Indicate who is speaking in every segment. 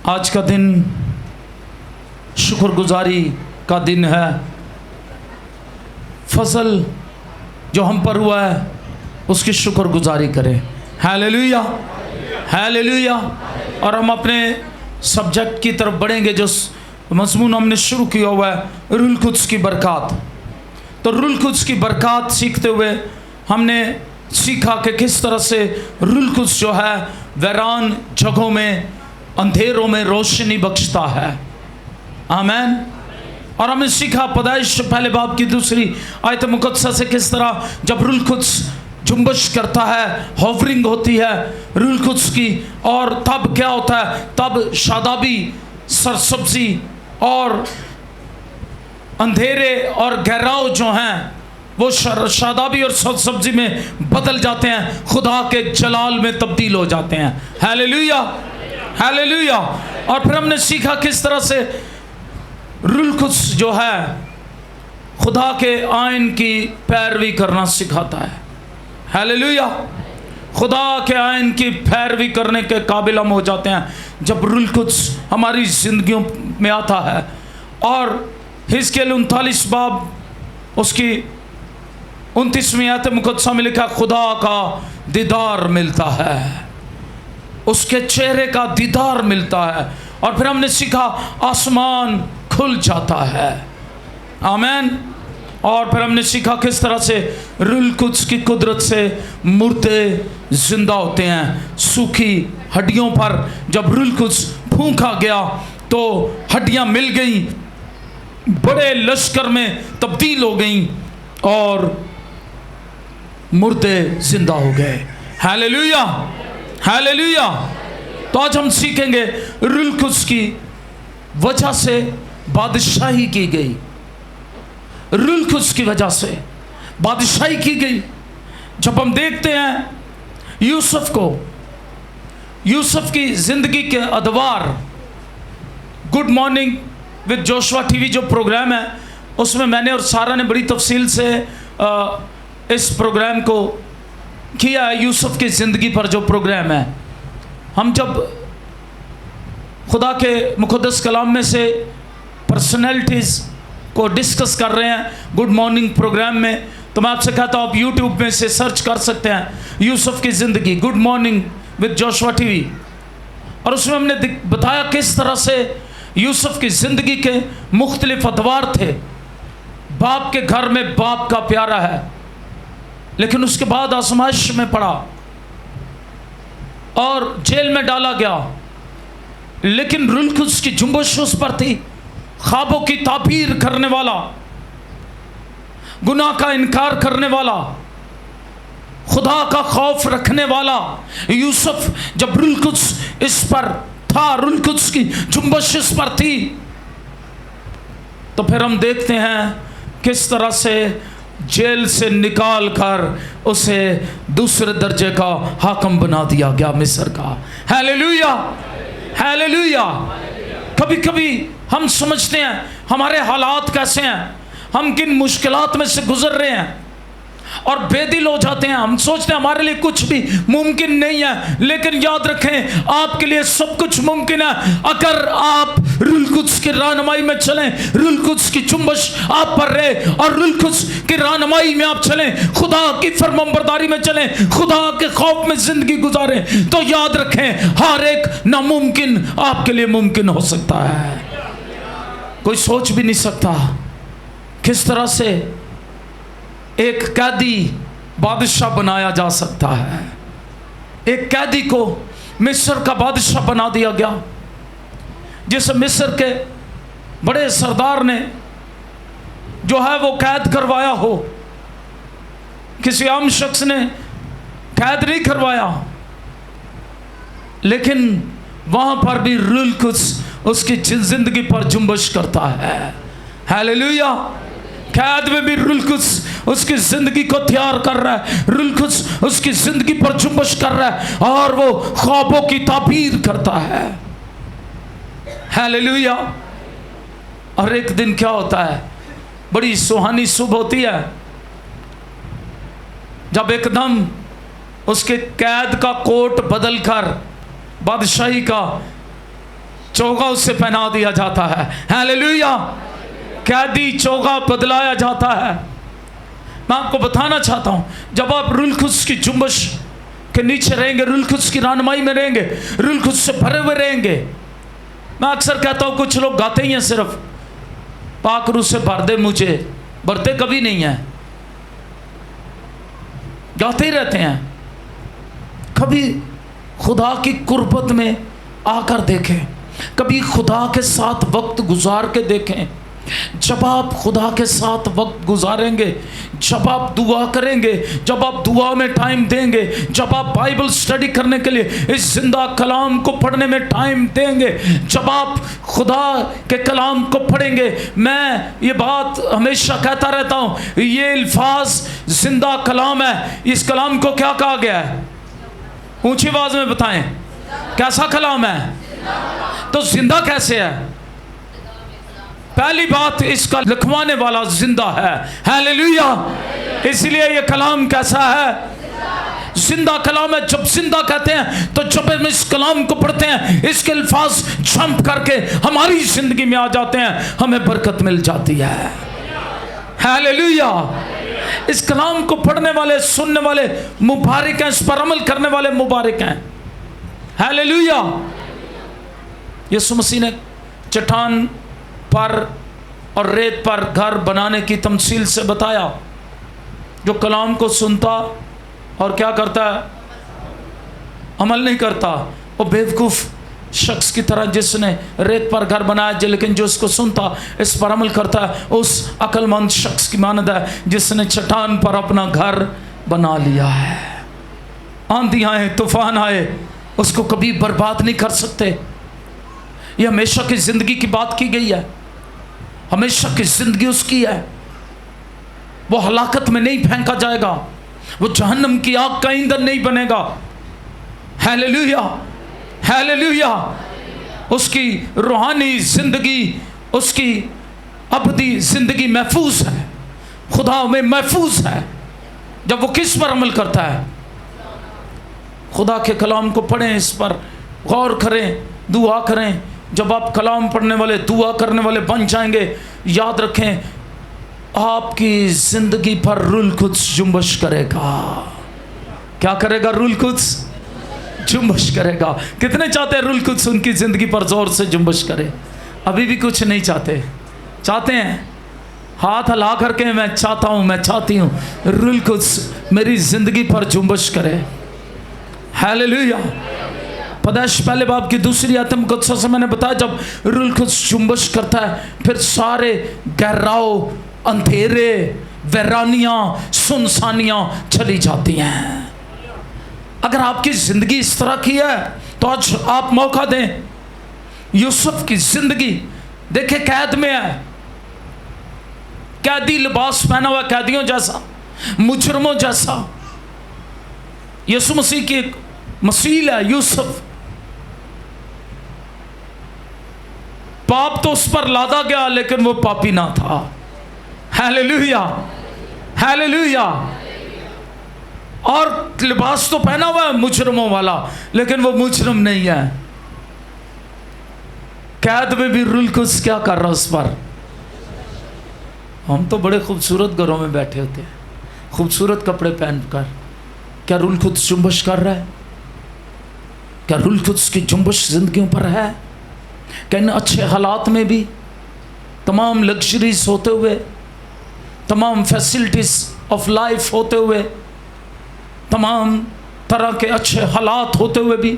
Speaker 1: आज का दिन शुक्रगुजारी का दिन है। फसल जो हम पर हुआ है उसकी शुक्रगुजारी करें। Hallelujah, hallelujah. और हम अपने सब्जेक्ट की तरफ बढ़ेंगे जो मज़मून हमने शुरू किया हुआ है, रूहुल कुद्स की बरक़ात। तो रूहुल कुद्स की बरक़ात सीखते हुए हमने सीखा कि किस तरह से रूहुल कुद्स जो है वीरान जगहों में, अंधेरों में रोशनी बख्शता है। आमीन। और हमने सीखा पैदाइश पहले बाब की दूसरी आयत मुक़द्दसा से किस तरह जब रूहुल कुद्स जुम्बश करता है, होवरिंग होती है रूहुल कुद्स की, और तब क्या होता है, तब शादाबी, सरसब्जी और अंधेरे और गहराव जो हैं वो शादाबी और सरसब्जी में बदल जाते हैं, खुदा के जलाल में तब्दील हो जाते हैं। Hallelujah, hallelujah. और फिर हमने सीखा किस तरह से रूहुल कुद्स जो है खुदा के आइन की पैरवी करना सिखाता है। हालेलुया। खुदा के आइन की पैरवी करने के काबिल हम हो जाते हैं जब रूहुल कुद्स हमारी ज़िंदगियों में आता है। और हिजकिय्याल 39 बाब उसकी 29वीं आयत मुक़द्दसा में लिखा, खुदा का दीदार मिलता है, उसके चेहरे का दीदार मिलता है। और फिर हमने सीखा आसमान खुल जाता है। आमीन। और फिर हमने सीखा किस तरह से रूहुल कुद्स की कुदरत से मुर्दे जिंदा होते हैं। सूखी हड्डियों पर जब रूहुल कुद्स फूंका गया तो हड्डियां मिल गईं, बड़े लश्कर में तब्दील हो गईं और मुर्दे जिंदा हो गए। Hallelujah, hallelujah. तो आज हम सीखेंगे रूहुल कुद्स की वजह से बादशाही की गई, रूहुल कुद्स की वजह से बादशाही की गई। जब हम देखते हैं यूसुफ को, यूसुफ की ज़िंदगी के अदवार, good morning with Joshua TV जो प्रोग्राम है उसमें मैंने और सारा ने बड़ी तफसील से इस प्रोग्राम को किया है। यूसुफ की ज़िंदगी पर जो प्रोग्राम है, हम जब खुदा के मुक़द्दस कलाम में से पर्सनैलिटीज़ को डिस्कस कर रहे हैं गुड मॉर्निंग प्रोग्राम में, तो मैं आपसे कहता हूँ आप यूट्यूब में से सर्च कर सकते हैं यूसुफ की ज़िंदगी, good morning with Joshua TV. और उसमें हमने बताया किस तरह से यूसुफ की ज़िंदगी के मुख्तलिफ अदवार थे। बाप के घर में बाप का प्यारा है, लेकिन उसके बाद आजमाइश में पड़ा और जेल में डाला गया, लेकिन रूहुल कुद्स की जुम्बश उस पर थी। ख्वाबों की ताबीर करने वाला, गुनाह का इनकार करने वाला, खुदा का खौफ रखने वाला यूसुफ जब रूहुल कुद्स इस पर था, रूहुल कुद्स की जुम्बश इस पर थी, तो फिर हम देखते हैं किस तरह से जेल से निकाल कर उसे दूसरे दर्जे का हाकिम बना दिया गया मिस्र का। Hallelujah, hallelujah. कभी कभी हम समझते हैं हमारे हालात कैसे हैं, हम किन मुश्किलात में से गुजर रहे हैं और बेदिल हो जाते हैं। हम सोचते हैं हमारे लिए कुछ भी मुमकिन नहीं है, लेकिन याद रखें आपके लिए सब कुछ मुमकिन है अगर आप रूहुल कुद्स की रहनुमाई में चलें, रूहुल कुद्स की जुम्बश आप पर रहे और रूहुल कुद्स की रहनुमाई में आप चलें, खुदा की फरमाबरदारी में चलें, खुदा के खौफ में जिंदगी गुजारें, तो याद रखें हर एक नामुमकिन आपके लिए मुमकिन हो सकता है। कोई सोच भी नहीं सकता किस तरह से एक कैदी बादशाह बनाया जा सकता है। एक कैदी को मिस्र का बादशाह बना दिया गया, जिसे मिस्र के बड़े सरदार ने जो है वो कैद करवाया हो, किसी आम शख्स ने कैद नहीं करवाया, लेकिन वहां पर भी रूहुल कुद्स उसकी जिंदगी पर जुम्बश करता है। हालेलुया। कैद में भी रूहुल कुद्स उसकी ज़िंदगी को तैयार कर रहा है, रूहुल कुद्स उसकी ज़िंदगी पर जुम्बश कर रहा है और वो ख्वाबों की ताबीर करता है। हालेलुया। और एक दिन क्या होता है, बड़ी सुहानी सुबह होती है जब एकदम उसके कैद का कोट बदल कर बादशाही का चोगा उससे पहना दिया जाता है। हालेलुया। कैदी चोगा बदलाया जाता है। मैं आपको बताना चाहता हूँ, जब आप रूह कुद्स की जुम्बश के नीचे रहेंगे, रूह कुद्स की रहनुमाई में रहेंगे, रूह कुद्स से भरे हुए रहेंगे। मैं अक्सर कहता हूँ कुछ लोग गाते ही हैं सिर्फ, पाक रूह से भर दे मुझे, भरते कभी नहीं है, गाते ही रहते हैं। कभी खुदा की कुर्बत में आकर देखें, कभी खुदा के साथ वक्त गुजार के देखें। जब आप खुदा के साथ वक्त गुजारेंगे, जब आप दुआ करेंगे, जब आप दुआ में टाइम देंगे, जब आप बाइबल स्टडी करने के लिए इस जिंदा कलाम को पढ़ने में टाइम देंगे, जब आप खुदा के कलाम को पढ़ेंगे। मैं ये बात हमेशा कहता रहता हूँ, ये अल्फाज जिंदा कलाम है। इस कलाम को क्या कहा गया है? ऊंची आवाज में बताएं, कैसा कलाम है? तो जिंदा कैसे है? पहली बात, इसका लिखवाने वाला जिंदा है। हालेलुया। इसलिए ये कलाम कैसा है? जिंदा कलाम है। जब जिंदा कहते हैं तो जब हम इस कलाम को पढ़ते हैं, इसके अल्फाज जंप करके हमारी जिंदगी में आ जाते हैं, हमें बरकत मिल जाती है। हालेलुया। इस कलाम को पढ़ने वाले, सुनने वाले मुबारक हैं, इस पर अमल करने वाले मुबारक हैं। हालेलुया। यीशु मसीह ने चट्टान पर और रेत पर घर बनाने की तमसील से बताया। जो कलाम को सुनता और क्या करता है? अमल नहीं करता, वो बेवकूफ़ शख्स की तरह, जिसने रेत पर घर बनाया, लेकिन जो इसको सुनता, इस पर अमल करता है, उस अक्लमंद शख्स की मानद है जिसने चट्टान पर अपना घर बना लिया है। आंधी आए, तूफान आए, उसको कभी बर्बाद नहीं कर सकते। ये हमेशा की ज़िंदगी की बात की गई है। हमेशा की ज़िंदगी उसकी है। वो हलाकत में नहीं फेंका जाएगा, वो जहन्नम की आग का ईंधन नहीं बनेगा। हालेलुया। हालेलुया। उसकी रूहानी ज़िंदगी, उसकी अबदी ज़िंदगी महफूज है, खुदा में महफूज है। जब वो किस पर अमल करता है? खुदा के कलाम को पढ़ें, इस पर गौर करें, दुआ करें। जब आप कलाम पढ़ने वाले, दुआ करने वाले बन जाएंगे, याद रखें, आपकी ज़िंदगी पर रूह कुद्स जुम्बश करेगा। क्या करेगा? रूह कुद्स जुम्बश करेगा। कितने चाहते हैं रूह कुद्स उनकी ज़िंदगी पर ज़ोर से जुम्बश करे? अभी भी कुछ नहीं चाहते? चाहते हैं? हाथ हिला करके मैं चाहता हूँ, मैं चाहती हूँ रूह कुद्स मेरी ज़िंदगी पर जुम्बश करे। हालेलुया। पैदाइश पहले बाब की दूसरी आयत मुकद्दसा से मैंने बताया, जब रूह कुद्स जुम्बश करता है, फिर सारे गहराव, अंधेरे, वैरानियाँ, सुनसानियाँ चली जाती हैं। अगर आपकी ज़िंदगी इस तरह की है तो आज आप मौका दें। यूसुफ की ज़िंदगी देखे, कैद में है, कैदी लिबास पहना हुआ, कैदियों जैसा, मुजरमों जैसा। यीशु मसीह की एक मसील है यूसुफ। पाप तो उस पर लादा गया, लेकिन वो पापी ना था। हालेलुया। हालेलुया। और लिबास तो पहना हुआ है मुजरमों वाला, लेकिन वो मुजरम नहीं है। कैद में भी रूह कुद्स क्या कर रहा उस पर? हम तो बड़े खूबसूरत घरों में बैठे होते हैं, खूबसूरत कपड़े पहनकर। क्या रूह कुद्स जुम्बश कर रहा है? क्या रूह कुद्स की जुम्बश जिंदगियों पर है? क्या इन अच्छे हालात में भी, तमाम लग्जरीज होते हुए, तमाम फैसिलिटीज ऑफ लाइफ होते हुए, तमाम तरह के अच्छे हालात होते हुए भी,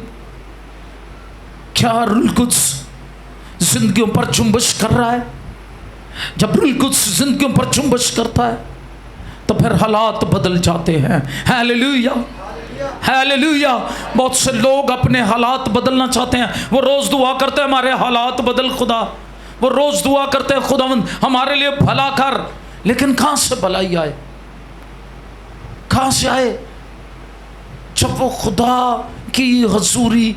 Speaker 1: क्या रूह कुद्स जिंदगियों पर जुम्बश कर रहा है? जब रूह कुद्स जिंदगियों पर जुम्बश करता है तो फिर हालात बदल जाते हैं। हालेलुया। हालेलुया। बहुत से लोग अपने हालात बदलना चाहते हैं। वो रोज़ दुआ करते हैं, हमारे हालात बदल खुदा। वो रोज़ दुआ करते हैं, खुदावंद हमारे लिए भला कर। लेकिन कहाँ से भलाई आए? कहाँ से आए? जब वो खुदा की हजूरी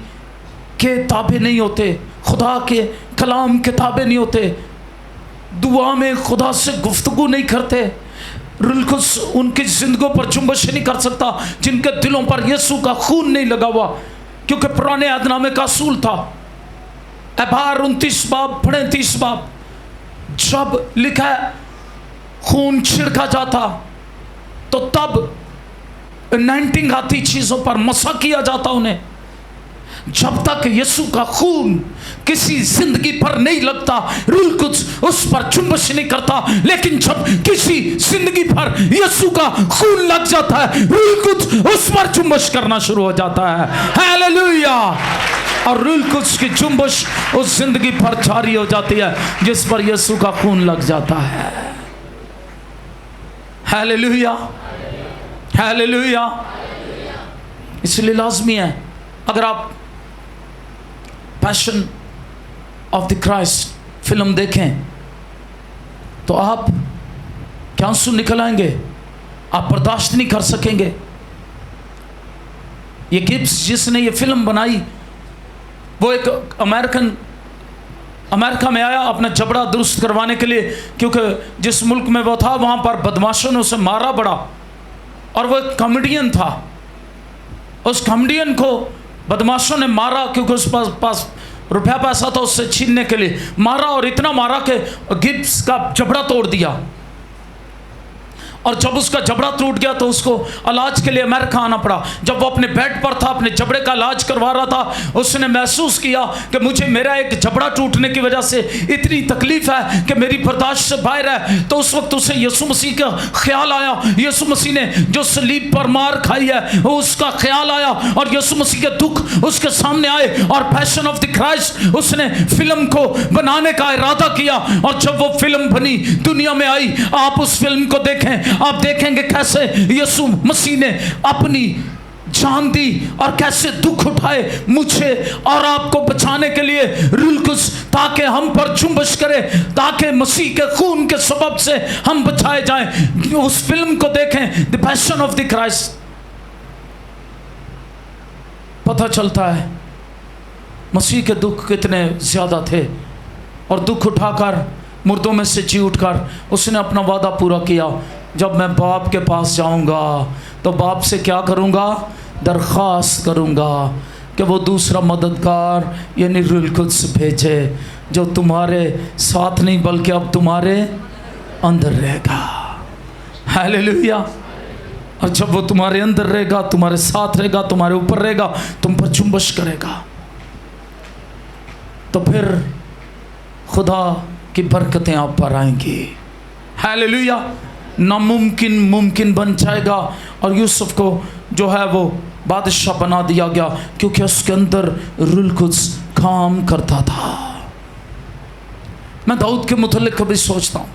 Speaker 1: के ताबे नहीं होते, खुदा के कलाम के ताबे नहीं होते, दुआ में खुदा से गुफ्तगू नहीं करते, रूह कुद्स उनकी जिंदगियों पर जुम्बश नहीं कर सकता जिनके दिलों पर यीशु का खून नहीं लगा हुआ। क्योंकि पुराने अहदनामे का असूल था, एबार 29 बाब पढ़े 30 बाब, जब लिखा है खून छिड़का जाता तो तब अनॉइंटिंग आती, चीज़ों पर मसा किया जाता उन्हें। जब तक यीशु का खून किसी जिंदगी पर नहीं लगता, रूल कुछ उस पर चुंबश नहीं करता, लेकिन जब किसी जिंदगी पर यीशु का खून लग जाता है, रूल कुछ उस पर चुंबश करना शुरू हो जाता है। हालेलुया। और रूल कुछ की चुंबश उस जिंदगी पर जारी हो जाती है जिस पर यीशु का खून लग जाता है। Hallelujah, hallelujah. इसलिए लाजमी है, अगर आप passion of the Christ film देखें तो आप क्या आंसू निकल आएंगे, आप बर्दाश्त नहीं कर सकेंगे। ये गिब्स जिसने ये फिल्म बनाई, वो एक अमेरिका में आया अपना जबड़ा दुरुस्त करवाने के लिए, क्योंकि जिस मुल्क में वो था वहाँ पर बदमाशों ने उसे मारा बड़ा, और वो एक कॉमेडियन था। उस कॉमेडियन को बदमाशों ने मारा क्योंकि उस पास रुपया पैसा था, उससे छीनने के लिए मारा, और इतना मारा कि गिब्स का जबड़ा तोड़ दिया। और जब उसका जबड़ा टूट गया तो उसको इलाज के लिए अमेरिका आना पड़ा। जब वो अपने बेड पर था, अपने जबड़े का इलाज करवा रहा था, उसने महसूस किया कि मुझे मेरा एक जबड़ा टूटने की वजह से इतनी तकलीफ है कि मेरी बर्दाश्त से बाहर है। तो उस वक्त उसे यीशु मसीह का ख्याल आया। यीशु मसीह ने जो सलीब पर मार खाई है वो उसका ख्याल आया, और यीशु मसीह के दुख उसके सामने आए, और पैशन ऑफ द क्राइस्ट उसने फिल्म को बनाने का इरादा किया। और जब वो फिल्म बनी, दुनिया में आई, आप उस फिल्म को देखें, आप देखेंगे कैसे यीशु मसीह ने अपनी जान दी और कैसे दुख उठाए मुझे और आपको बचाने के लिए, रुलकुस, ताकि हम पर जुम्बश करे, ताकि मसीह के खून के सबब से हम बचाए जाएं। उस फिल्म को देखें, the passion of the Christ, पता चलता है मसीह के दुख कितने ज्यादा थे। और दुख उठाकर, मुर्दों में से जी उठकर उसने अपना वादा पूरा किया, जब मैं बाप के पास जाऊंगा तो बाप से क्या करूंगा, दरख्वास्त करूंगा कि वो दूसरा मददगार यानी रूह कुद्स भेजे, जो तुम्हारे साथ नहीं बल्कि अब तुम्हारे अंदर रहेगा। हालेलुया। और जब वो तुम्हारे अंदर रहेगा, तुम्हारे साथ रहेगा, तुम्हारे ऊपर रहेगा, तुम पर जुम्बश करेगा, तो फिर खुदा की बरकतें आप पर आएंगी। हालेलुया। नामुमकिन मुमकिन बन जाएगा। और यूसुफ को जो है वो बादशाह बना दिया गया क्योंकि उसके अंदर रूह कुद्स काम करता था। मैं दाऊद के मुतल्लिक कभी सोचता हूँ,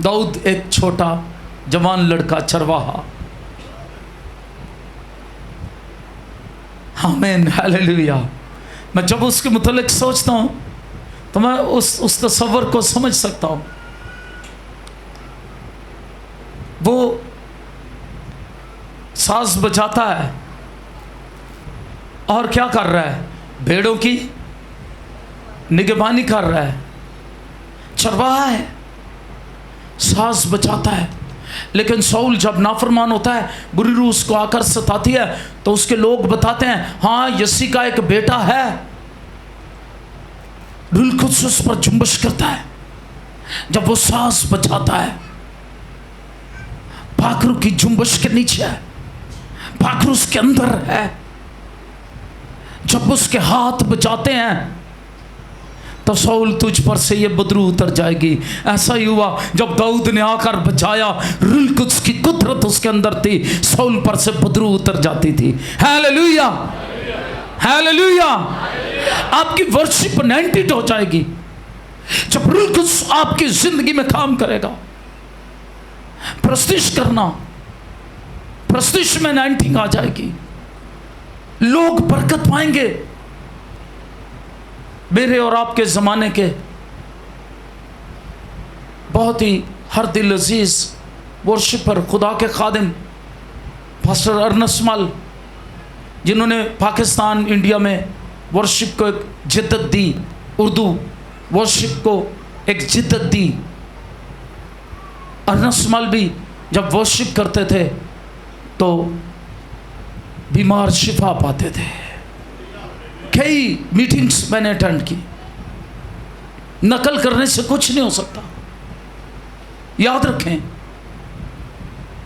Speaker 1: दाऊद एक छोटा जवान लड़का, चरवाहा। आमीन, हालेलुया। मैं जब उसके मुतल्लिक सोचता हूँ तो मैं उस तस्वर को समझ सकता हूँ। वो साज बजाता है और क्या कर रहा है, भेड़ों की निगरानी कर रहा है, चरवाहा है, साज बजाता है। लेकिन शाऊल जब नाफरमान होता है, बुरी रूह उसको आकर सताती है, तो उसके लोग बताते हैं हाँ यसी का एक बेटा है। रूह कुद्स उस पर जुम्बश करता है जब वो साज बजाता है। पाखरू की जुम्बश के नीचे है, पाखरू उसके अंदर है। जब उसके हाथ बजाते हैं तो शाऊल तुझ पर से ये बदरू उतर जाएगी। ऐसा ही हुआ जब दाऊद ने आकर बचाया, रूह कुद्स की कुदरत उसके अंदर थी, शाऊल पर से बदरू उतर जाती थी। Hallelujah, hallelujah. आपकी वर्शिप 90 हो जाएगी जब रूह कुद्स आपकी जिंदगी में काम करेगा। प्रस्तिश करना, प्रस्तिश में 90 आ जाएगी, लोग बरकत पाएंगे। मेरे और आपके ज़माने के बहुत ही हर दिल अजीज़ वर्शिपर, खुदा के खादिम पास्टर अर्नस्ट मल, जिन्होंने पाकिस्तान इंडिया में वर्शिप को एक जिद्दत दी, उर्दू वर्शिप को एक जिद्दत दी। अर्नस्ट मल भी जब वर्शिप करते थे तो बीमार शिफा पाते थे। कई मीटिंग्स मैंने अटेंड की, नकल करने से कुछ नहीं हो सकता। याद रखें,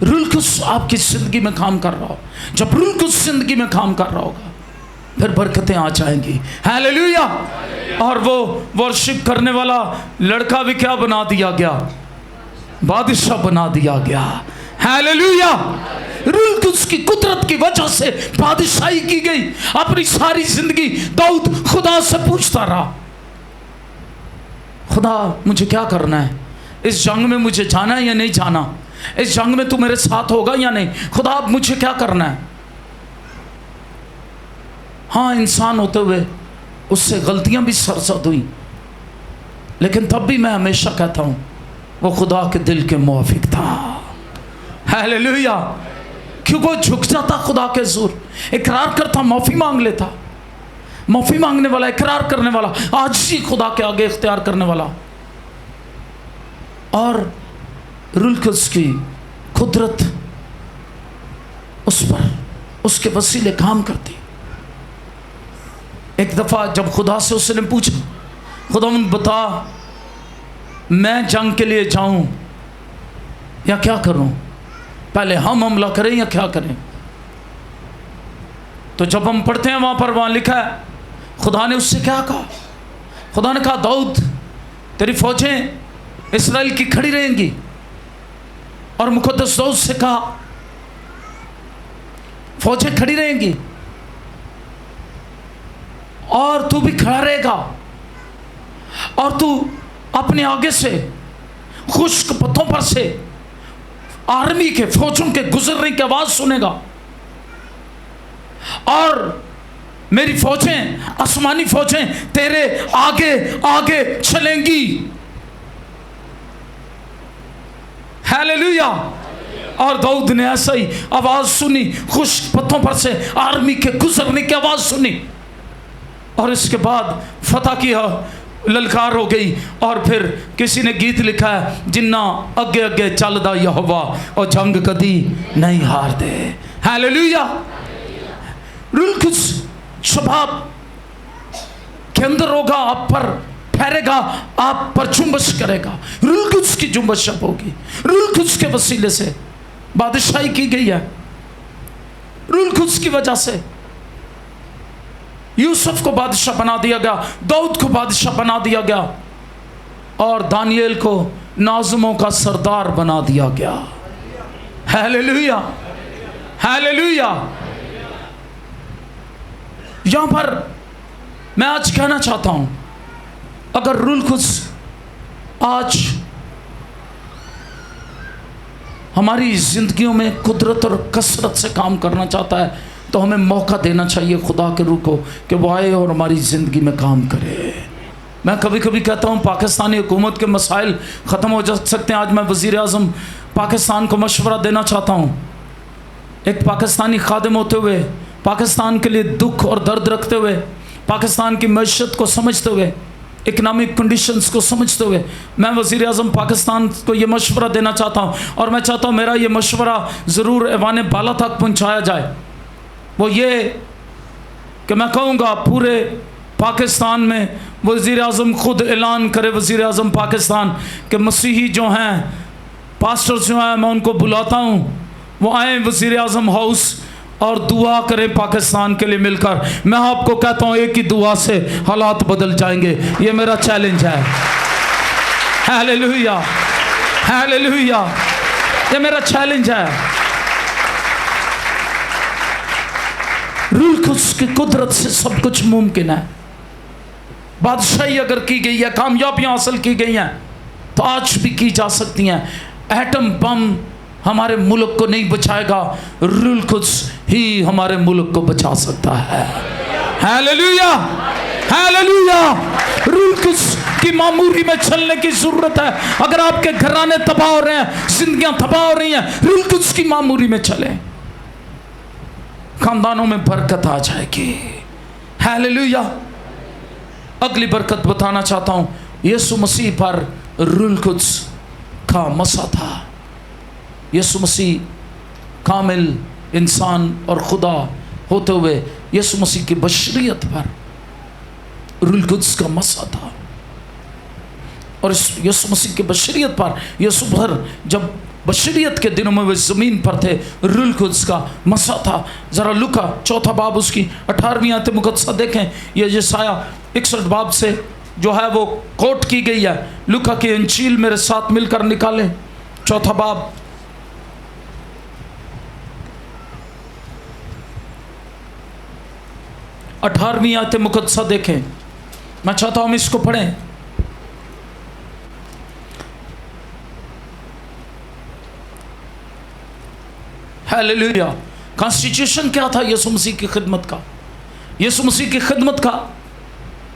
Speaker 1: रूल कुछ आपकी जिंदगी में काम कर रहा हो, जब रूल कुछ जिंदगी में काम कर रहा होगा फिर बरकतें आ जाएंगी। हालेलुया। और वो वर्शिप करने वाला लड़का भी क्या बना दिया गया? बादशाह बना दिया गया। हालेलुया। रूल कुछ की कुदरत की वजह से बादशाही की गई। अपनी सारी जिंदगी दाऊद खुदा से पूछता रहा, खुदा मुझे क्या करना है, इस जंग में मुझे जाना है या नहीं जाना, इस जंग में तू मेरे साथ होगा या नहीं, खुदा अब मुझे क्या करना है। हाँ, इंसान होते हुए उससे गलतियां भी सरसद हुई, लेकिन तब भी मैं हमेशा कहता हूं वो खुदा के दिल के मुआफिक था। हालेलुया। क्यों? वो झुक जाता खुदा के हुजूर, इकरार करता, माफी मांग लेता। माफी मांगने वाला, इकरार करने वाला, आजिज़ी खुदा के आगे इख्तियार करने वाला। और रुल्कुस की कुदरत उस पर, उसके वसीले काम करती। एक दफ़ा जब खुदा से उसने पूछा, खुदा बता मैं जंग के लिए जाऊं या क्या करूं, पहले हम हमला करें या क्या करें। तो जब हम पढ़ते हैं वहां पर, वहां लिखा है खुदा ने उससे क्या कहा। खुदा ने कहा, दाऊद तेरी फौजें इस्राएल की खड़ी रहेंगी। और मुकद्दस दाऊद से कहा फौजें खड़ी रहेंगी और तू भी खड़ा रहेगा, और तू अपने आगे से खुश्क पत्थों पर से आर्मी के, फौजों के गुजरने की आवाज सुनेगा, और मेरी फौजें, आसमानी फौजें तेरे आगे आगे चलेंगी। हालेलुया। और दाऊद ने ऐसा ही आवाज सुनी, खुश्क पत्थों पर से आर्मी के गुजरने की आवाज सुनी, और इसके बाद फतह की ललकार हो गई। और फिर किसी ने गीत लिखा है, जिन्ना अगे अगे चलदा यहोवा और जंग कदी नहीं हार दे। हालेलुया। रुल्कुस शबाब के अंदर होगा, आप पर ठहरेगा, आप पर जुम्बश करेगा। रुल्कुस की जुम्बश होगी। रुल्कुस के वसीले से बादशाही की गई है। रुल्कुस की वजह से यूसुफ को बादशाह बना दिया गया, दाऊद को बादशाह बना दिया गया, और दानियल को नाज़ुमों का सरदार बना दिया गया। हालेलुया। हालेलुया। यहां पर मैं आज कहना चाहता हूं, अगर रुल्कुस आज हमारी जिंदगियों में कुदरत और कसरत से काम करना चाहता है, तो हमें मौका देना चाहिए खुदा के रूह को कि वो आए और हमारी ज़िंदगी में काम करे। मैं कभी कभी कहता हूँ पाकिस्तानी हुकूमत के मसाइल ख़त्म हो जा सकते हैं। आज मैं वज़ीर आज़म पाकिस्तान को मशवरा देना चाहता हूँ, एक पाकिस्तानी खादिम होते हुए, पाकिस्तान के लिए दुख और दर्द रखते हुए, पाकिस्तान की मैशत को समझते हुए, इकनॉमिक कंडीशंस को समझते हुए, मैं वज़ीर आज़म पाकिस्तान को ये मशवरा देना चाहता हूँ। और मैं चाहता हूँ मेरा ये मशवरा ज़रूर ऐवान बाला तक पहुँचाया जाए। वो ये कि मैं कहूँगा पूरे पाकिस्तान में वज़ीर आज़म खुद ऐलान करे, वज़ीर आज़म पाकिस्तान के मसीही जो हैं, पास्टर्स जो हैं, मैं उनको बुलाता हूँ, वो आए वज़ीर आज़म हाउस और दुआ करें पाकिस्तान के लिए मिलकर। मैं आपको कहता हूँ एक ही दुआ से हालात बदल जाएंगे। ये मेरा चैलेंज है। हालेलुया। हालेलुया। ये मेरा चैलेंज है। रुल्कुस की कुदरत से सब कुछ मुमकिन है। बादशाही अगर की गई है, कामयाबियां हासिल की गई हैं, तो आज भी की जा सकती हैं। एटम बम हमारे मुल्क को नहीं बचाएगा, रुल्कुस ही हमारे मुल्क को बचा सकता है। हालेलुया। हालेलुया। रुल्कुस की मामूरी में चलने की जरूरत है। अगर आपके घराने तबाह हो रहे हैं, जिंदगियां तबाह हो रही हैं, रुल्कुस की मामूरी में चले, खानदानों में बरकत आ जाएगी। हालेलुया। अगली बरकत बताना चाहता हूं, यीशु मसीह पर रुल्कुस का मसा था। यीशु मसीह कामिल इंसान और खुदा होते हुए यीशु मसीह की बशरियत पर रूल कुद्स का मसा था। और इस यीशु मसीह की बशरियत पर, यीशु भर जब बशरियत के दिनों में वे ज़मीन पर थे, रूल कुद्स का मसा था। ज़रा लूका 4 बाब उसकी 18वीं आयत मुक़द्दसा देखें। ये यशाया 61 बाब से जो है वो कोट की गई है। लूका की इंजील मेरे साथ मिलकर निकालें, 4 बाब 18वीं आयत मुक़द्दसा देखें। मैं चाहता हूं हम इसको पढ़ें। हालेलुया। कॉन्स्टिट्यूशन क्या था यीशु मसीह की खिदमत का? यीशु मसीह की खिदमत का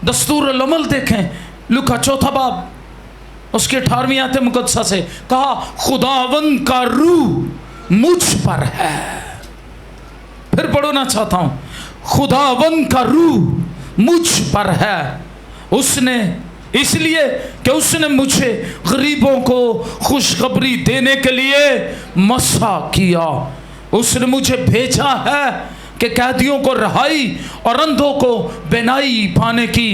Speaker 1: दस्तूर अमल देखें। लूका 4 बाब उसके 18वीं आयत मुक़द्दसा से कहा, खुदावंद का रूह मुझ पर है। फिर पढ़ना चाहता हूं, खुदावंद का रूह मुझ पर है। उसने, इसलिए कि उसने मुझे गरीबों को खुशखबरी देने के लिए मसा किया। उसने मुझे भेजा है कि कैदियों को रिहाई और अंधों को बेनाई पाने की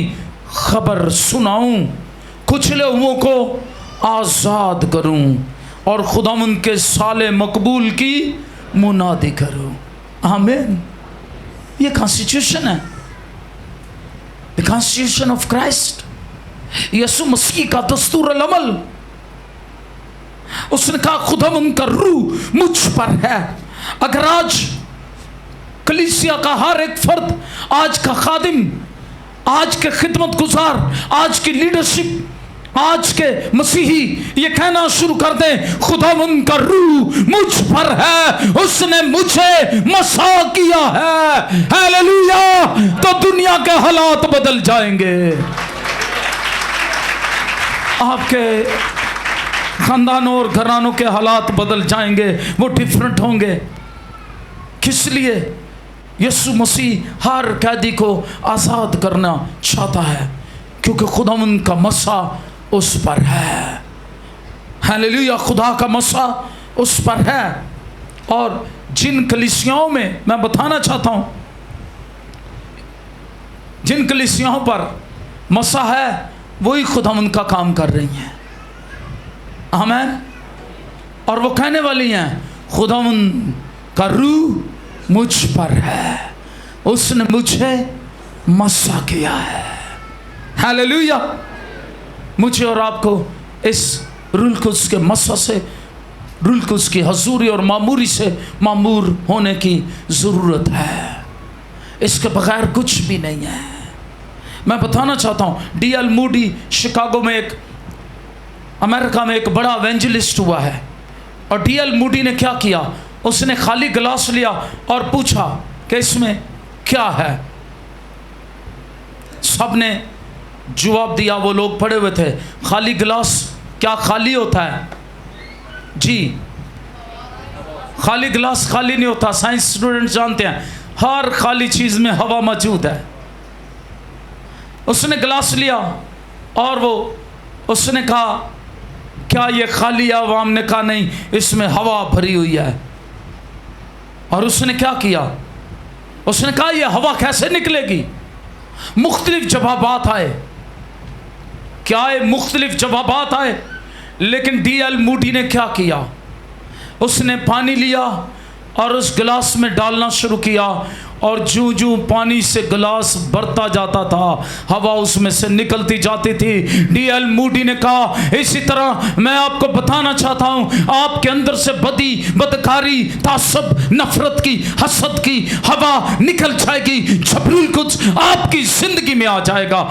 Speaker 1: खबर सुनाऊं, कुचले हुओं को आज़ाद करूं और खुदावंद के साले मकबूल की मुनादी करूं। आमीन। ये कॉन्स्टिट्यूशन है, द कॉन्स्टिट्यूशन ऑफ क्राइस्ट, यीशु मसीह का दस्तूर अमल। उसने कहा खुदावंद का रूह मुझ पर है। अगर आज कलीसिया का हर एक फर्द, आज का खादिम, आज के खिदमत गुजार, आज की लीडरशिप, आज के मसीही ये कहना शुरू कर दें, खुदावंद का रूह मुझ पर है, उसने मुझे मसा किया है, हालेलुया, तो दुनिया के हालात बदल जाएंगे। आपके खानदानों और घरानों के हालात बदल जाएंगे, वो डिफरेंट होंगे। किस लिए? यीशु मसीह हर कैदी को आज़ाद करना चाहता है, क्योंकि खुदावंद का मसा उस पर है। हालेलुया। खुदा का मसा उस पर है। और जिन कलीसियाओं में, मैं बताना चाहता हूं, जिन कलीसियाओं पर मसा है वही खुदावंद का काम कर रही हैं। आमीन। और वो कहने वाली हैं, खुदावंद का रूह मुझ पर है, उसने मुझे मसा किया है। हालेलुया। मुझे और आपको इस रूल कुद्स के मसा से, रूल कुद्स की हजूरी और मामूरी से मामूर होने की ज़रूरत है। इसके बगैर कुछ भी नहीं है। मैं बताना चाहता हूँ, D.L. मूडी शिकागो में, एक अमेरिका में एक बड़ा एवेंजलिस्ट हुआ है। और D.L. मूडी ने क्या किया, उसने खाली गिलास लिया और पूछा कि इसमें क्या है। सबने जवाब दिया, वो लोग पड़े हुए थे, खाली गिलास क्या खाली होता है? जी, खाली गिलास खाली नहीं होता। साइंस स्टूडेंट जानते हैं, हर खाली चीज़ में हवा मौजूद है। उसने गिलास लिया और वो उसने कहा, क्या ये खाली है? अवाम ने कहा नहीं, इसमें हवा भरी हुई है। और उसने क्या किया, उसने कहा ये हवा कैसे निकलेगी? मुख्तलिफ जवाबात आए, क्या है, मुख्तलिफ जवाबात आए। लेकिन D.L. मूडी ने क्या किया, उसने पानी लिया और उस गिलास में डालना शुरू किया, और जूं जूं पानी से गिलास भरता जाता था, हवा उसमें से निकलती जाती थी। D.L. मूडी ने कहा, इसी तरह मैं आपको बताना चाहता हूं, आपके अंदर से बदी, बदकारी, तासब, नफरत की, हसद की हवा निकल जाएगी जब रूल कुद्स आपकी जिंदगी में आ जाएगा।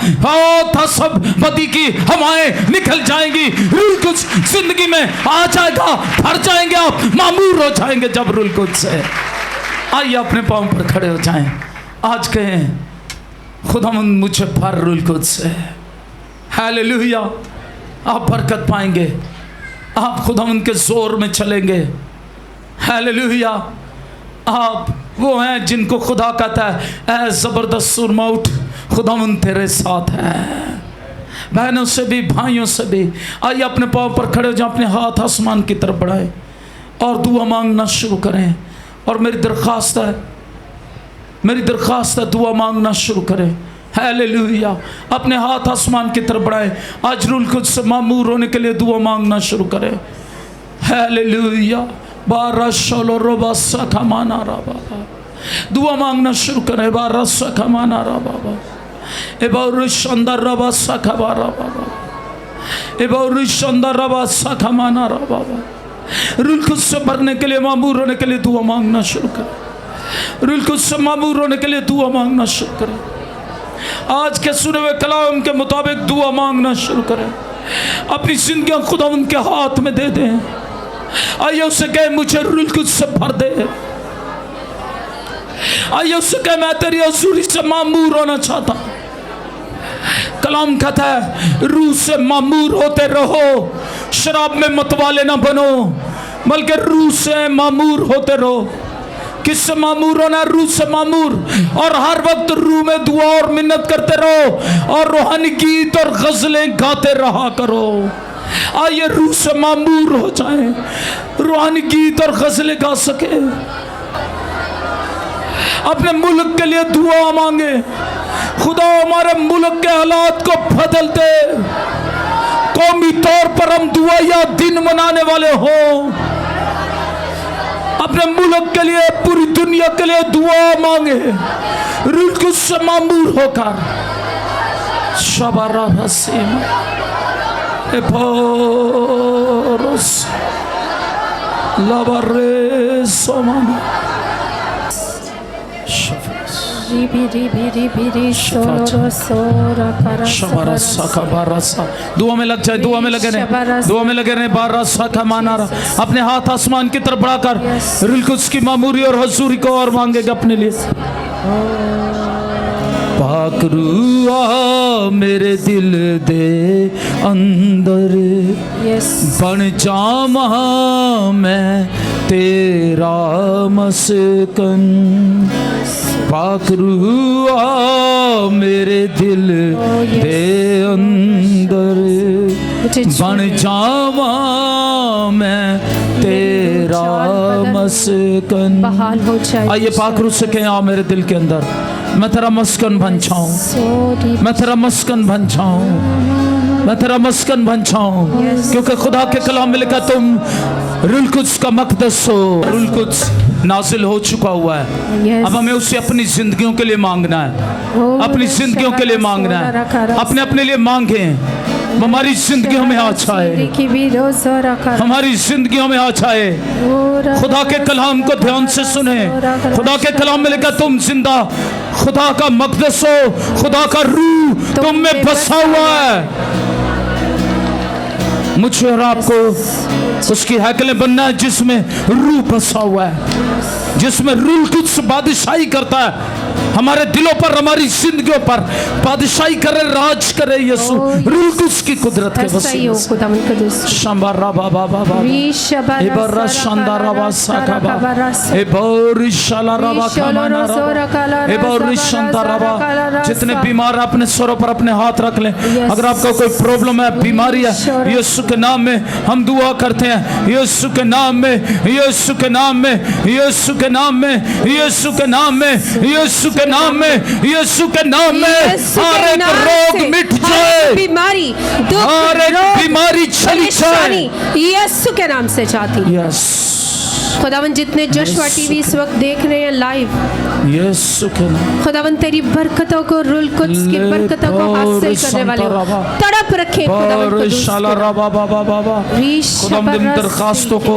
Speaker 1: तासब, बदी की हवाएं निकल जाएंगी, रूल कुद्स जिंदगी में आ जाएगा, भर जाएंगे, आप मामूर हो जाएंगे जब रूल कुद्स है। आइए अपने पांव पर खड़े हो जाएं, आज कहें, खुदावंद मुझे भर रूल कुद्स से। हालेलुया। आप बरकत पाएंगे, आप खुदावंद के जोर में चलेंगे। हालेलुया। आप वो हैं जिनको खुदा कहता है, ऐ ज़बरदस्त सुरमा उठ, खुदावंद तेरे साथ है। बहनों से भी, भाइयों से भी, आइए अपने पांव पर खड़े हो जाएं, अपने हाथ आसमान की तरफ बढ़ाएं और दुआ मांगना शुरू करें। और मेरी दरख्वास्त है, दुआ मांगना शुरू करें। हालेलुया। अपने हाथ आसमान की तरफ बढ़ाए। आज रूल कुछ से मामूर होने के लिए दुआ मांगना शुरू करें। हालेलुया। बारशलो रोबसा खमाना रा बाबा, दुआ मांगना शुरू करें। बारसा खमाना रा बाबा, ए बारशंदर रबसा खबारा बाबा, ए बारशंदर रबसा खमाना रा बाबा। रूल कुछ से भरने के लिए, मामूर होने के लिए दुआ मांगना शुरू करें। रूल कुछ से मामूर होने के लिए दुआ मांगना शुरू करें। आज के सुने हुए कलाम के मुताबिक दुआ मांगना शुरू करें। अपनी जिंदगी खुदा उनके हाथ में दे दें। आइए उसे कहे मुझे रूल कुछ से भर दे। आइए उसे कहे मैं तेरी हजूरी से मामूर होना चाहता। कलाम कहता है रूह से मामूर होते रहो, शराब में मतवाले ना बनो, बल्कि रूह से मामूर होते रहो। किससे मामूर होना? रूह से मामूर। और हर वक्त रूह में दुआ और मिन्नत करते रहो और रूहानी गीत और गजलें गाते रहा करो। आइए रूह से मामूर हो जाए, रूहानी गीत और गजलें गा सके। अपने मुल्क के लिए दुआ मांगे। खुदा हमारे मुल्क के हालात को बदल दे। कौमी तौर पर हम दुआ या दिन मनाने वाले हो। अपने मुल्क के लिए, पूरी दुनिया के लिए दुआ मांगे, रूह कुछ से मामूर होकर। शबारा हसीम एपोरस लबरे सोमाना दुआ में लग जाए, दुआ में लगे रहे, दुआ में लगे रहे। बारसा का माना रहा। अपने हाथ आसमान की तरफ बढ़ाकर रूह कुद्स की मामूरी और हजूरी को और मांगेगा अपने लिए। पाक रूह मेरे दिल दे अंदर, बन जामा मैं तेरा मस्कन। पाक रूह मेरे दिल दे अंदर, बन जावा मैं तेरा मस्कन। आइए पाक रूह से कहें, आ मेरे दिल के अंदर, मैं तेरा मस्कन बन जाऊं, मैं तेरा मस्कन बन जाऊं, मैं तेरा मस्कन बन जाऊं। क्योंकि खुदा के कलाम में लिखा तुम रूह कुद्स का मक़दस हो। रूह कुद्स नाजिल हो चुका हुआ है। अब हमें उसे अपनी जिंदगियों के लिए मांगना है, अपनी जिंदगियों के लिए मांगना है। अपने अपने लिए मांगे, हमारी जिंदगियों में आ जाए, हमारी जिंदगियों में आ जाए। खुदा के कलाम को ध्यान से सुने। खुदा के कलाम में लिखा तुम जिंदा खुदा का मक़दस हो, खुदा का रूह तुम में बसा हुआ है। मुझे और आपको उसकी हैकलें बनना है जिसमें रूह बसा हुआ है, जिसमें रूह कुछ बादशाही करता है हमारे दिलों पर, हमारी जिंदगियों पर बादशाही करे, राज करे। यीशु रूह कुछ की कुदरत के वसीले से। शंबारा बाबा बाबा इबरा शांदारा बासा काबा इबोरी शालारा बाखामाना इबोरी शांदारा बा। जितने बीमार अपने सरों पर अपने हाथ रख लें। अगर आपको कोई प्रॉब्लम है, बीमारी है, यीशु के नाम में हम दुआ करते हैं। यीशु के नाम में, यीशु के नाम में, यीशु के नाम में, यीशु के नाम में, यीशु के नाम में, यीशु के नाम में हर एक रोग मिट जाए,
Speaker 2: बीमारी,
Speaker 1: हर एक बीमारी चली जाए
Speaker 2: यीशु के नाम से चाहती हूं।
Speaker 1: यस
Speaker 2: खुदावन जितने जोशुआ टीवी इस वक्त देख रहे हैं लाइव,
Speaker 1: यीशु के नाम,
Speaker 2: खुदावन तेरी बरकतों को, रूह कुद्स की बरकतों को हासिल करने वाले तड़प रखे।
Speaker 1: खुदावन इन दरखास्तों को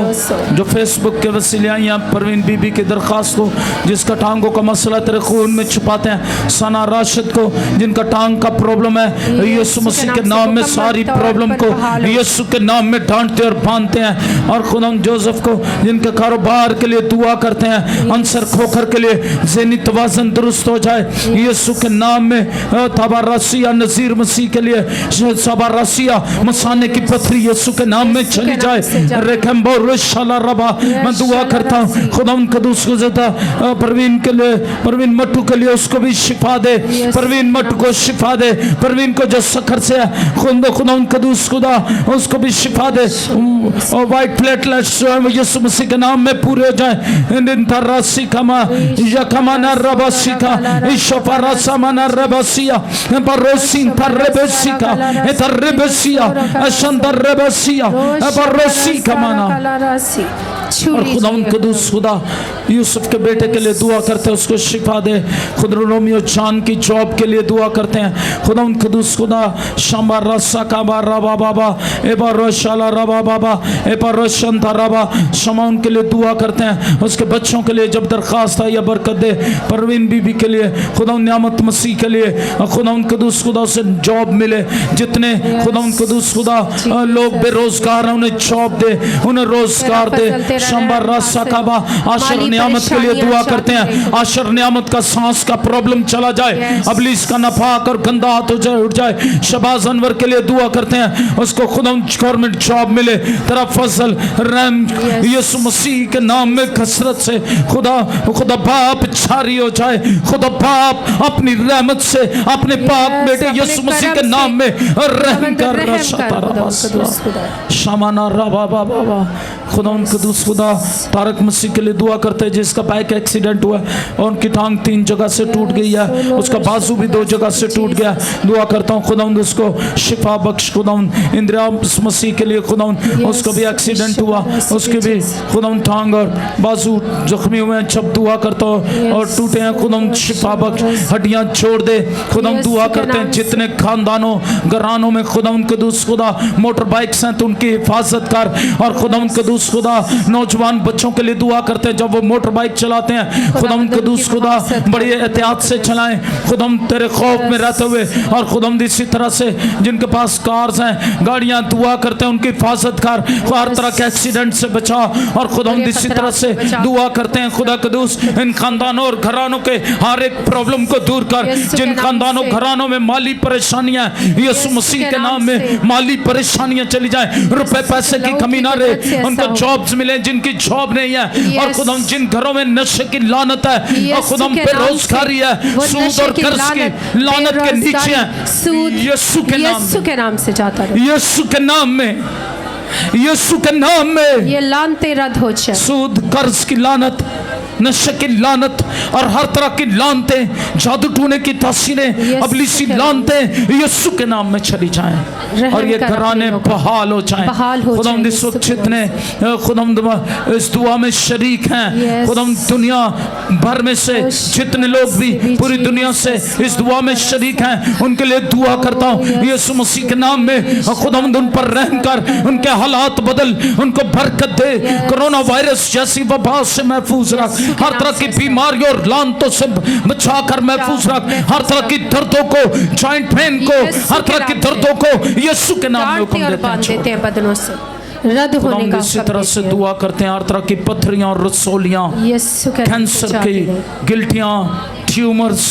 Speaker 1: जो फेसबुक के वसीले आई हैं, परवीन बीबी की दरखास्त को जिसका टांगों का मसला तेरे खून में छुपाते हैं, सना राशिद को जिनका टांग का प्रॉब्लम है, यीशु मसीह के नाम में सारी प्रॉब्लम को यीशु के नाम में डांटते और बांधते हैं। और खुदावन जोसेफ को जिनके कारोबार के लिए दुआ करते हैं, अंसर खोखर के लिए ज़हनी तवाज़ुन दुरुस्त हो जाए यीशु के नाम में। तबारसिया नज़ीर मसीह के लिए तबारसिया मसाने की पथरी यीशु के नाम में चली जाए। रबा मैं दुआ करता हूँ खुदा उन कदूस गुज़रता परवीन के लिए, परवीन मट्टू के लिए उसको भी शिफा दे, परवीन मट्टू को शिफा दे, परवीन को जो सखर से है खुदा उन कदूस खुदा उसको भी शिफा दे। और वाइट प्लेटलेट्स यीशु मसीह के नाम नाम में पूरे हो जाए। निंतरासी कमा यकमाना रबसिका इशफरा समाना रबसिया परोसिन तरबसिका तरबसिया अशंदर रबसिया परोसी कमाना। और खुदा कुदूस खुदा यूसुफ के बेटे के लिए दुआ करते हैं, उसको शिफा दे। खुदा रोमियो जान की जॉब के लिए दुआ करते हैं। खुदा कुदूस खुदा शंबा रसा काबा रबा बाबा एबा रोशाला रबा बाबा एबा रोशंता रबा शमौन के लिए दुआ करते हैं। उसके बच्चों के लिए जब दरखास्त है या बरकत दे। परवीन बीबी के लिए खुदा नियामत मसीह के लिए खुदा कुदूस खुदा से जॉब मिले। जितने खुदा कुदूस खुदा लोग बेरोजगार हैं उन्हें जॉब दे, उन्हें रोजगार दे। शंबर रसा काबा आशर नियामत के लिए दुआ करते हैं। आशर नियामत का सांस का प्रॉब्लम चला जाए, अबलीस का नफाक और गंदा हाथ हो जाए उठ जाए। शबाज अनवर के लिए दुआ करते हैं, उसको खुदा गवर्नमेंट जॉब मिले। तेरा फजल रहम यीशु मसीह के नाम में कसरत से खुदा खुदा बाप जारी हो जाए। खुदा बाप अपनी रहमत से अपने पाक बेटे यीशु मसीह के नाम में रहम कर। शमाना रबा बाबा खुदा कुदूस खुदा तारक मसीह के लिए दुआ करते हैं, जिसका बाइक एक्सीडेंट हुआ और उनकी टांग 3 जगह से टूट गई है, उसका बाजू भी 2 जगह से टूट गया। दुआ करता हूँ खुदा उसको शिफा बख्श। खुदा इंदिरा मसीह के लिए खुदा उसको भी एक्सीडेंट हुआ, उसके भी खुदा टांग और बाजू जख्मी हुए हैं। जब दुआ करता हूँ और टूटे हैं खुदा शिफा बख्श, हड्डियाँ छोड़ दे। खुदा दुआ करते हैं जितने खानदानों घरानों में खुदा कुदूस खुदा मोटर बाइक्स हैं तो उनकी हिफाजत कर। और खुदा कुदूस खुदा नौजवान बच्चों के लिए दुआ करते हैं, जब वो मोटर बाइक चलाते हैं खुदा कुदूस खुदा बड़ी एहतियात से चलाएं। खुदा तेरे खौफ में रहते हुए। और खुदा इसी तरह से जिनके पास कार्स हैं गाड़ियां दुआ करते हैं उनकी हिफाजत कर, हर तरह के एक्सीडेंट से बचा। और खुदा इसी तरह से दुआ करते हैं खुदा कुदूस इन खानदानों और घरानों के हर एक प्रॉब्लम को दूर कर। जिन खानदानों घरानों में माली परेशानियां यीशु मसीह के नाम में माली परेशानियां चली जाए, रुपए पैसे की कमी ना रहे, उनको जॉब्स मिले जिनकी जॉब नहीं है। और खुदा जिन घरों में नशे की लानत है और खुदा बेरोजगारी है, सूद और कर्ज की लानत के नीचे है, यीशु के नाम से जाता है। यीशु के नाम में, यीशु के नाम में
Speaker 2: ये लानतें रद्द हो जाए।
Speaker 1: सूद कर्ज की लानत, नशे की लानत और हर तरह की लानतें, जादू टूने की तासीरें, अबलीसी लानतें यीशु के नाम में चली जाएं और ये घराने बहाल हो जाएं। खुदा इस वक्त जितने खुदा इस दुआ में शरीक हैं, खुदा दुनिया भर में से जितने लोग भी पूरी दुनिया से इस दुआ में शरीक हैं उनके लिए दुआ करता हूँ यीशु मसीह के नाम में। खुदा उन पर रहम कर, उनके हालात बदल, उनको बरकत दे। कोरोना वायरस जैसी वबा से महफूज रख, हर तरह की बीमारियों और लानतों से बचा कर महफूज रख। हर तरह की दर्दों को, जॉइंट पेन को, हर तरह की दर्दों को यीशु के नाम में हुक्म देते हैं
Speaker 2: बदनों से रद्द होने का।
Speaker 1: इसी तरह से दुआ करते हैं हर तरह की पथरियां और रसोलियां, कैंसर की गिल्टियां, ट्यूमर्स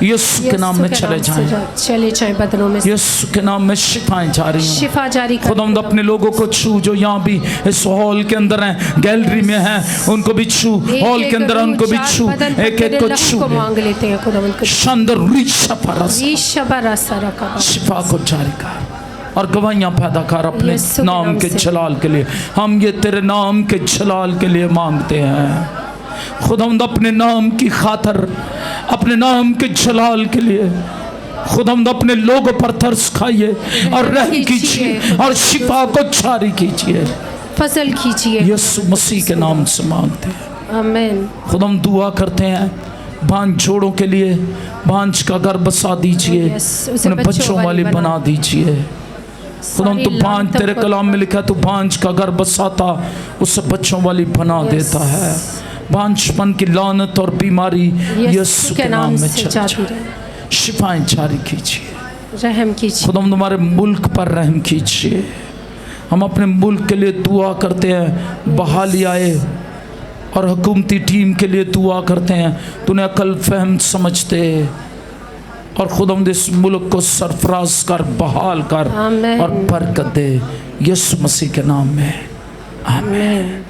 Speaker 1: यीशु के नाम में चले जाएं बदनों में। यीशु के नाम में शिफाएं जारी हों।
Speaker 2: शिफा जारी कर।
Speaker 1: खुदा अपने लोगों को छू जो यहाँ भी इस हॉल के अंदर हैं, गैलरी में हैं, उनको भी छू, हॉल के अंदर उनको भी छू, एक एक को छू
Speaker 2: मांग लेते हैं खुदा।
Speaker 1: शानदार शिफा को जारी कर और गवाहियां पैदा कर अपने नाम के जलाल के लिए। हम ये तेरे नाम के जलाल के लिए मांगते हैं खुदावंद, अपने नाम की खातर, अपने नाम के जलाल के लिए। खुदावंद अपने लोगों पर तरस खाइए और रहम कीजिए और शिफा को जारी कीजिए,
Speaker 2: फसल कीजिए।
Speaker 1: यीशु मसीह के नाम से मांगते हैं,
Speaker 2: आमीन।
Speaker 1: खुदावंद दुआ करते हैं भांज जोड़ों के लिए, भांज का घर बसा दीजिए, उन्हें बच्चों वाली बना दीजिए। खुदा तू भांज, तेरे कलाम में लिखा तू भांज का घर बसाता उसे बच्चों वाली बना देता है। भांजपन की लानत और बीमारी यीशु के नाम में चल जाए। शिफाएं जारी कीजिए,
Speaker 2: रहम कीजिए।
Speaker 1: खुदा तुम्हारे मुल्क पर रहम कीजिए। हम अपने मुल्क के लिए दुआ करते हैं, बहाली आए, और हुकूमती टीम के लिए दुआ करते हैं तूने अकल फहम समझते और खुदावंद इस मुल्क को सरफराज कर, बहाल कर और बरकत दे यीशु मसीह के नाम में, आमीन।